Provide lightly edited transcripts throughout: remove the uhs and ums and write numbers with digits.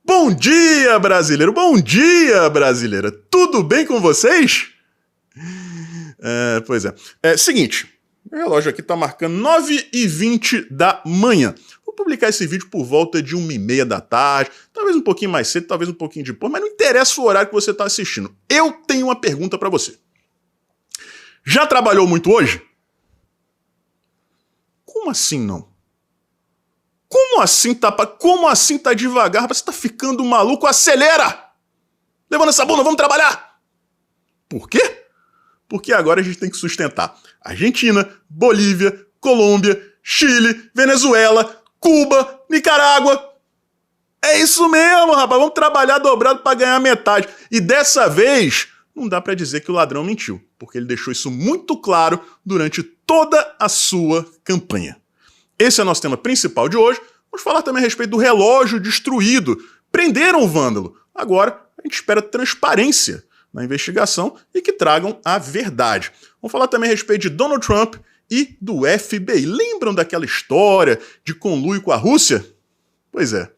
Bom dia, brasileiro! Bom dia, brasileira! Tudo bem com vocês? Pois é. Seguinte, o relógio aqui tá marcando 9h20 da manhã. Vou publicar esse vídeo por volta de 1h30 da tarde, talvez um pouquinho mais cedo, talvez um pouquinho depois, mas não interessa o horário que você tá assistindo. Eu tenho uma pergunta pra você. Já trabalhou muito hoje? Como assim não? Como assim tá devagar? Rapaz, você tá ficando maluco? Acelera! Levanta essa bunda, vamos trabalhar! Por quê? Porque agora a gente tem que sustentar Argentina, Bolívia, Colômbia, Chile, Venezuela, Cuba, Nicarágua. É isso mesmo, rapaz. Vamos trabalhar dobrado para ganhar metade. E dessa vez, não dá para dizer que o ladrão mentiu, porque ele deixou isso muito claro durante toda a sua campanha. Esse é o nosso tema principal de hoje. Vamos falar também a respeito do relógio destruído. Prenderam o vândalo. Agora, a gente espera transparência na investigação e que tragam a verdade. Vamos falar também a respeito de Donald Trump e do FBI. Lembram daquela história de conluio com a Rússia? Pois é,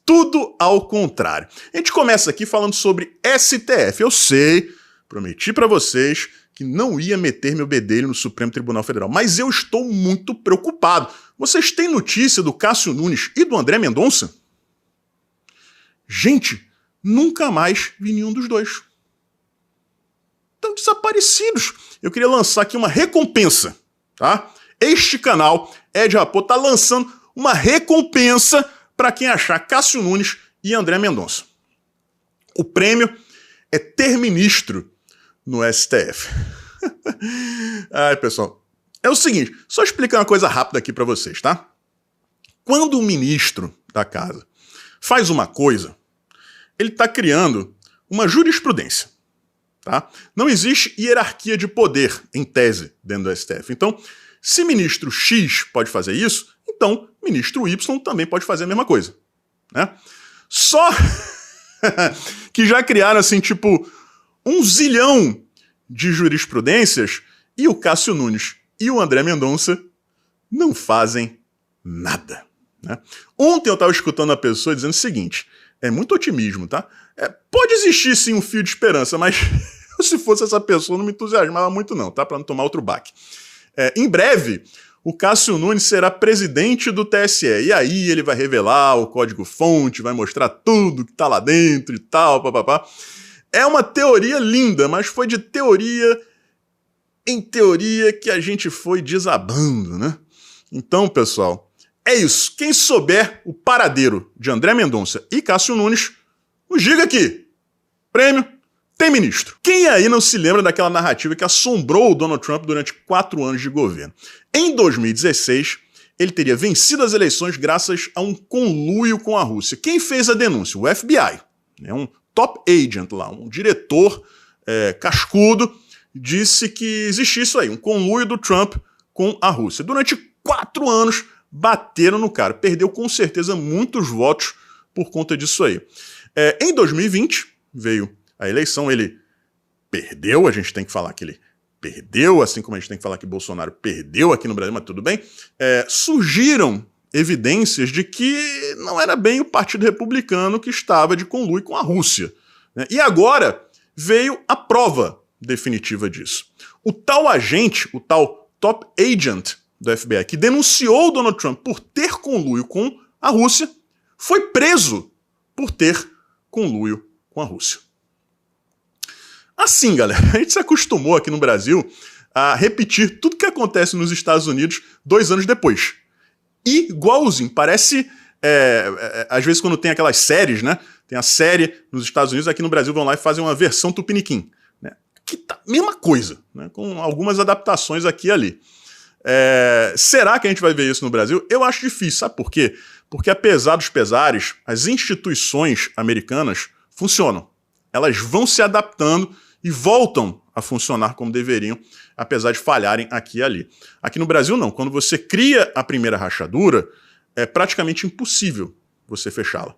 tudo ao contrário. A gente começa aqui falando sobre STF. Eu sei, prometi para vocês que não ia meter meu bedelho no Supremo Tribunal Federal, mas eu estou muito preocupado. Vocês têm notícia do Cássio Nunes e do André Mendonça? Gente, nunca mais vi nenhum dos dois. Estão desaparecidos. Eu queria lançar aqui uma recompensa, tá? Este canal, Ed Rapô, tá lançando uma recompensa para quem achar Cássio Nunes e André Mendonça. O prêmio é ter ministro no STF. Ai, pessoal, é o seguinte, só explicar uma coisa rápida aqui para vocês, tá? Quando o ministro da casa faz uma coisa, ele está criando uma jurisprudência. Tá? Não existe hierarquia de poder, em tese, dentro do STF. Então, se ministro X pode fazer isso, então ministro Y também pode fazer a mesma coisa. Né? Só que já criaram, assim, tipo, 1 zilhão de jurisprudências e o Cássio Nunes e o André Mendonça não fazem nada. Né? Ontem eu estava escutando uma pessoa dizendo o seguinte, é muito otimismo, tá? Pode existir sim um fio de esperança, mas se fosse essa pessoa não me entusiasmava muito não, tá? Para não tomar outro baque. Em breve, o Cássio Nunes será presidente do TSE, e aí ele vai revelar o código-fonte, vai mostrar tudo que tá lá dentro e tal, papapá. É uma teoria linda, mas foi de teoria em teoria que a gente foi desabando, né? Então, pessoal, é isso. Quem souber o paradeiro de André Mendonça e Cássio Nunes, nos diga aqui. Prêmio tem ministro. Quem aí não se lembra daquela narrativa que assombrou o Donald Trump durante 4 anos de governo? Em 2016, ele teria vencido as eleições graças a um conluio com a Rússia. Quem fez a denúncia? O FBI. Um top agent lá, um diretor cascudo, disse que existia isso aí, um conluio do Trump com a Rússia. Durante 4 anos, bateram no cara. Perdeu com certeza muitos votos por conta disso aí. Em 2020, veio a eleição, ele perdeu, a gente tem que falar que ele perdeu, assim como a gente tem que falar que Bolsonaro perdeu aqui no Brasil, mas tudo bem. Surgiram evidências de que não era bem o Partido Republicano que estava de conluio com a Rússia. Né? E agora veio a prova definitiva disso. O tal agente, o tal top agent do FBI, que denunciou o Donald Trump por ter conluio com a Rússia, foi preso por ter conluio com a Rússia. Assim, galera, a gente se acostumou aqui no Brasil a repetir tudo que acontece nos Estados Unidos 2 anos depois. Igualzinho, parece, às vezes quando tem aquelas séries, né? Tem a série nos Estados Unidos, aqui no Brasil vão lá e fazem uma versão tupiniquim, né? Que tá mesma coisa, né? Com algumas adaptações aqui e ali. Será que a gente vai ver isso no Brasil? Eu acho difícil, sabe por quê? Porque apesar dos pesares, as instituições americanas funcionam. Elas vão se adaptando e voltam a funcionar como deveriam, apesar de falharem aqui e ali. Aqui no Brasil não, quando você cria a primeira rachadura, é praticamente impossível você fechá-la.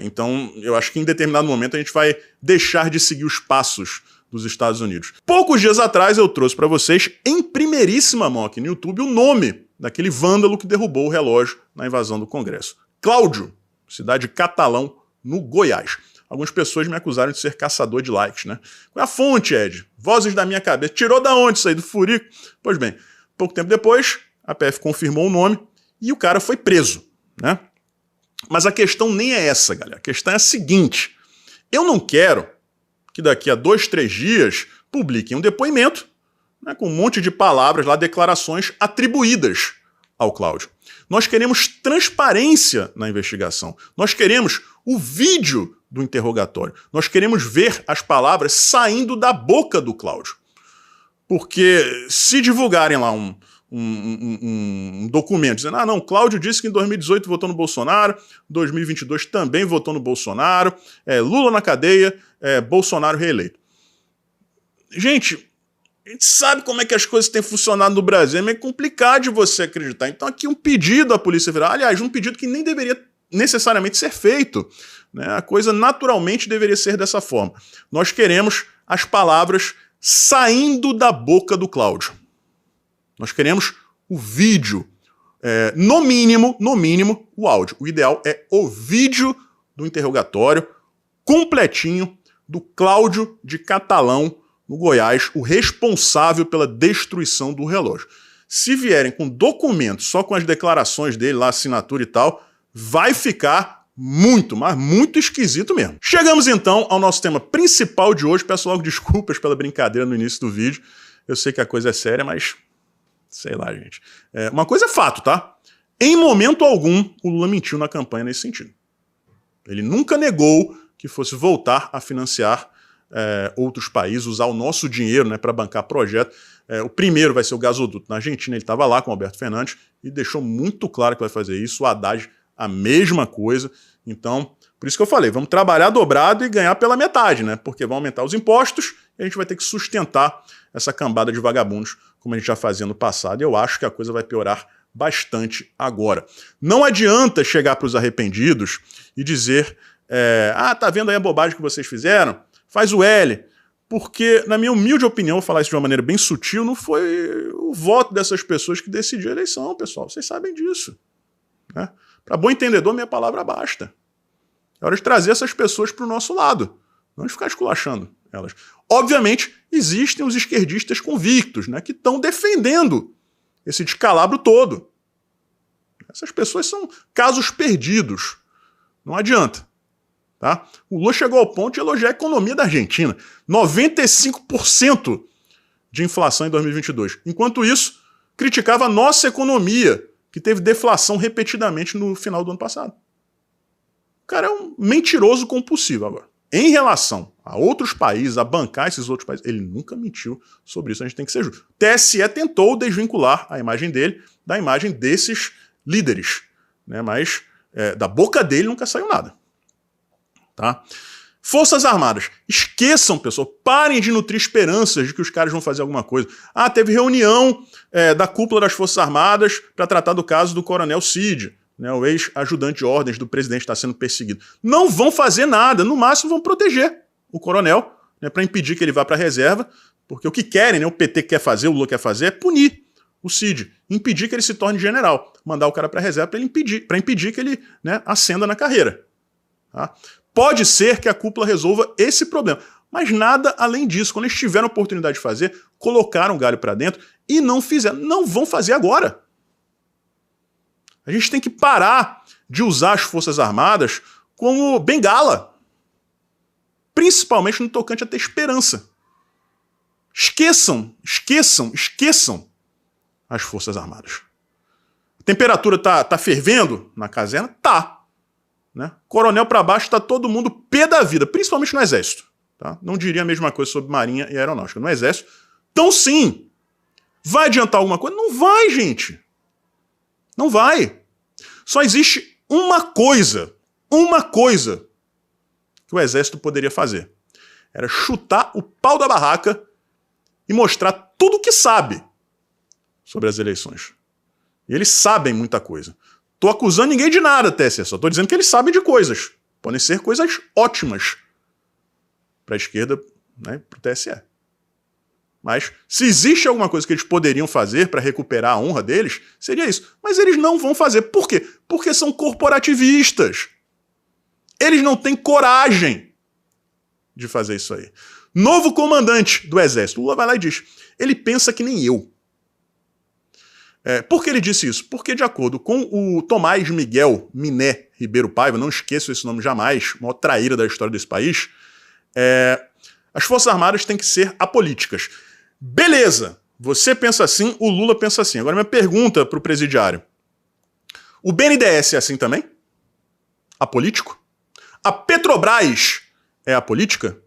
Então eu acho que em determinado momento a gente vai deixar de seguir os passos dos Estados Unidos. Poucos dias atrás eu trouxe para vocês, em primeiríssima mão aqui no YouTube, o nome daquele vândalo que derrubou o relógio na invasão do Congresso. Cláudio, cidade de Catalão, no Goiás. Algumas pessoas me acusaram de ser caçador de likes, né? Qual é a fonte, Ed? Vozes da minha cabeça. Tirou da onde isso aí? Do furico? Pois bem, pouco tempo depois, a PF confirmou o nome e o cara foi preso, né? Mas a questão nem é essa, galera. A questão é a seguinte. Eu não quero que daqui a 2, 3 dias publiquem um depoimento, né, com um monte de palavras lá, declarações atribuídas ao Cláudio. Nós queremos transparência na investigação. Nós queremos o vídeo do interrogatório. Nós queremos ver as palavras saindo da boca do Cláudio. Porque se divulgarem lá um documento dizendo, não, Cláudio disse que em 2018 votou no Bolsonaro, 2022 também votou no Bolsonaro, Lula na cadeia, Bolsonaro reeleito. Gente, a gente sabe como é que as coisas têm funcionado no Brasil, é meio complicado de você acreditar. Então aqui um pedido à Polícia Federal, aliás, um pedido que nem deveria necessariamente ser feito, né? A coisa naturalmente deveria ser dessa forma. Nós queremos as palavras saindo da boca do Cláudio. Nós queremos o vídeo, no mínimo, o áudio. O ideal é o vídeo do interrogatório completinho do Cláudio de Catalão, no Goiás, o responsável pela destruição do relógio. Se vierem com documentos, só com as declarações dele, lá, assinatura e tal, vai ficar muito, mas muito esquisito mesmo. Chegamos então ao nosso tema principal de hoje. Peço logo desculpas pela brincadeira no início do vídeo. Eu sei que a coisa é séria, mas sei lá, gente. Uma coisa é fato, tá? Em momento algum, o Lula mentiu na campanha nesse sentido. Ele nunca negou que fosse voltar a financiar outros países, usar o nosso dinheiro, né, para bancar projeto. O primeiro vai ser o gasoduto na Argentina, ele estava lá com o Alberto Fernandes e deixou muito claro que vai fazer isso. O Haddad, a mesma coisa. Então, por isso que eu falei, vamos trabalhar dobrado e ganhar pela metade, né? Porque vão aumentar os impostos e a gente vai ter que sustentar essa cambada de vagabundos, como a gente já fazia no passado. E eu acho que a coisa vai piorar bastante agora. Não adianta chegar para os arrependidos e dizer tá vendo aí a bobagem que vocês fizeram? Faz o L. Porque, na minha humilde opinião, vou falar isso de uma maneira bem sutil, não foi o voto dessas pessoas que decidiu a eleição, pessoal. Vocês sabem disso, né? Para bom entendedor, minha palavra basta. É hora de trazer essas pessoas para o nosso lado, não de ficar esculachando elas. Obviamente, existem os esquerdistas convictos, né, que estão defendendo esse descalabro todo. Essas pessoas são casos perdidos. Não adianta. Tá? O Lula chegou ao ponto de elogiar a economia da Argentina. 95% de inflação em 2022. Enquanto isso, criticava a nossa economia, que teve deflação repetidamente no final do ano passado. O cara é um mentiroso compulsivo agora. Em relação a outros países, a bancar esses outros países, ele nunca mentiu sobre isso, a gente tem que ser justo. O TSE tentou desvincular a imagem dele da imagem desses líderes, né? Mas da boca dele nunca saiu nada. Tá? Forças Armadas, esqueçam, pessoal, parem de nutrir esperanças de que os caras vão fazer alguma coisa. Teve reunião da cúpula das Forças Armadas para tratar do caso do Coronel Cid, né, o ex-ajudante de ordens do presidente está sendo perseguido. Não vão fazer nada, no máximo vão proteger o coronel, né, para impedir que ele vá para a reserva, porque o que querem, né, o PT quer fazer, o Lula quer fazer, é punir o Cid, impedir que ele se torne general, mandar o cara para a reserva para impedir que ele, né, ascenda na carreira. Tá? Pode ser que a cúpula resolva esse problema, mas nada além disso. Quando eles tiveram a oportunidade de fazer, colocaram o galho para dentro e não fizeram. Não vão fazer agora. A gente tem que parar de usar as Forças Armadas como bengala, principalmente no tocante a ter esperança. Esqueçam as Forças Armadas. A temperatura tá fervendo na caserna? Tá. Né? Coronel para baixo está todo mundo pé da vida, principalmente no Exército. Tá? Não diria a mesma coisa sobre Marinha e Aeronáutica. No Exército, então sim. Vai adiantar alguma coisa? Não vai, gente. Não vai. Só existe uma coisa que o Exército poderia fazer. Era chutar o pau da barraca e mostrar tudo o que sabe sobre as eleições. E eles sabem muita coisa. Tô acusando ninguém de nada, TSE, só tô dizendo que eles sabem de coisas. Podem ser coisas ótimas para a esquerda, né, para o TSE. Mas se existe alguma coisa que eles poderiam fazer para recuperar a honra deles, seria isso. Mas eles não vão fazer. Por quê? Porque são corporativistas. Eles não têm coragem de fazer isso aí. Novo comandante do Exército. Lula vai lá e diz, ele pensa que nem eu. Por que ele disse isso? Porque, de acordo com o Tomás Miguel Miné Ribeiro Paiva, não esqueço esse nome jamais, maior traíra da história desse país, as Forças Armadas têm que ser apolíticas. Beleza, você pensa assim, o Lula pensa assim. Agora minha pergunta para o presidiário. O BNDES é assim também? Apolítico? A Petrobras é apolítica?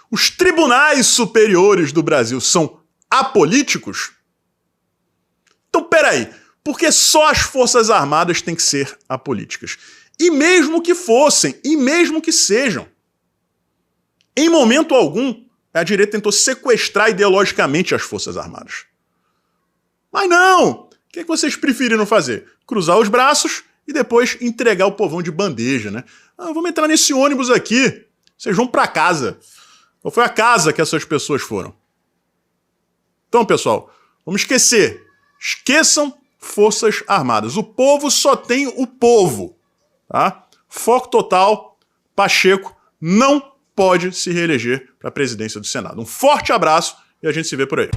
Os tribunais superiores do Brasil são apolíticos? Então, peraí, porque só as Forças Armadas têm que ser apolíticas? E mesmo que fossem, e mesmo que sejam, em momento algum, a direita tentou sequestrar ideologicamente as Forças Armadas. Mas não! O que vocês preferiram fazer? Cruzar os braços e depois entregar o povão de bandeja, né? Vamos entrar nesse ônibus aqui, vocês vão para casa. Ou foi a casa que essas pessoas foram? Então, pessoal, vamos esquecer. Esqueçam Forças Armadas. O povo só tem o povo. Tá? Foco total, Pacheco não pode se reeleger para a presidência do Senado. Um forte abraço e a gente se vê por aí.